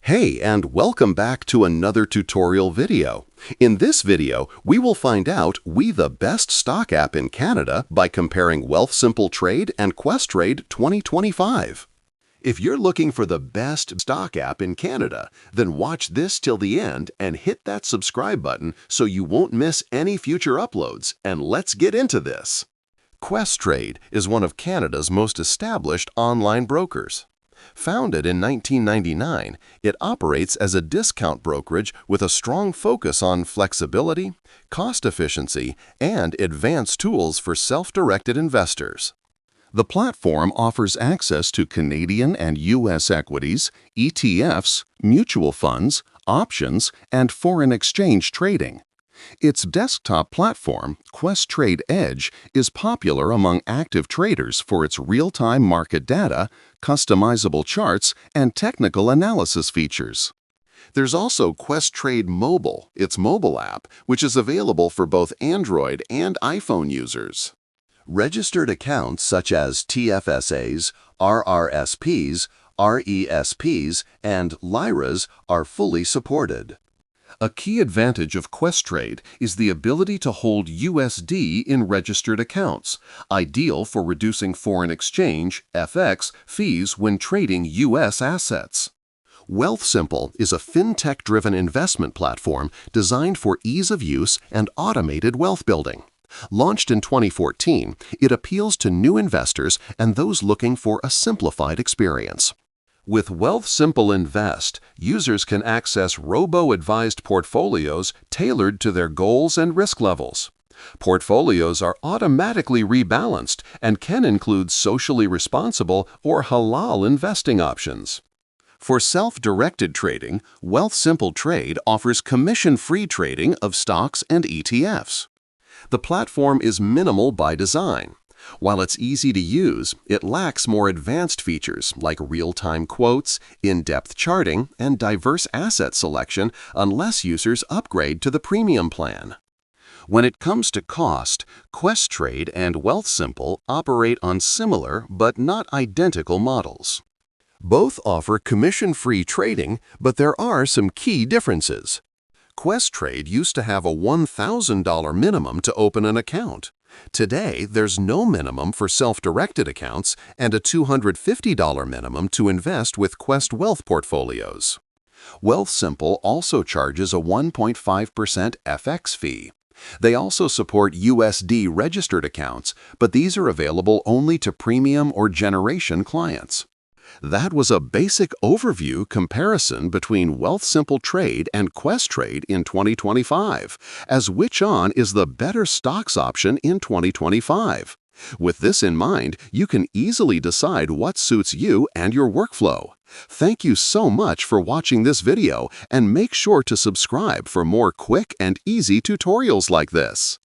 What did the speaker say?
Hey, and welcome back to another tutorial video. In this video, we will find out the best stock app in Canada by comparing Wealthsimple Trade and Questrade 2025. If you're looking for the best stock app in Canada, then watch this till the end and hit that subscribe button so you won't miss any future uploads, and let's get into this. Questrade is one of Canada's most established online brokers. Founded in 1999, it operates as a discount brokerage with a strong focus on flexibility, cost efficiency, and advanced tools for self-directed investors. The platform offers access to Canadian and U.S. equities, ETFs, mutual funds, options, and foreign exchange trading. Its desktop platform, Questrade Edge, is popular among active traders for its real-time market data, customizable charts, and technical analysis features. There's also Questrade Mobile, its mobile app, which is available for both Android and iPhone users. Registered accounts such as TFSAs, RRSPs, RESPs, and LIRAs are fully supported. A key advantage of Questrade is the ability to hold USD in registered accounts, ideal for reducing foreign exchange (FX) fees when trading U.S. assets. Wealthsimple is a fintech-driven investment platform designed for ease of use and automated wealth building. Launched in 2014, it appeals to new investors and those looking for a simplified experience. With Wealthsimple Invest, users can access robo-advised portfolios tailored to their goals and risk levels. Portfolios are automatically rebalanced and can include socially responsible or halal investing options. For self-directed trading, Wealthsimple Trade offers commission-free trading of stocks and ETFs. The platform is minimal by design. While it's easy to use, it lacks more advanced features like real-time quotes, in-depth charting, and diverse asset selection unless users upgrade to the premium plan. When it comes to cost, Questrade and Wealthsimple operate on similar but not identical models. Both offer commission-free trading, but there are some key differences. Questrade used to have a $1,000 minimum to open an account. Today, there's no minimum for self-directed accounts and a $250 minimum to invest with Quest Wealth portfolios. Wealthsimple also charges a 1.5% FX fee. They also support USD registered accounts, but these are available only to premium or generation clients. That was a basic overview comparison between Wealthsimple Trade and Questrade in 2025, as which one is the better stocks option in 2025. With this in mind, you can easily decide what suits you and your workflow. Thank you so much for watching this video, and make sure to subscribe for more quick and easy tutorials like this.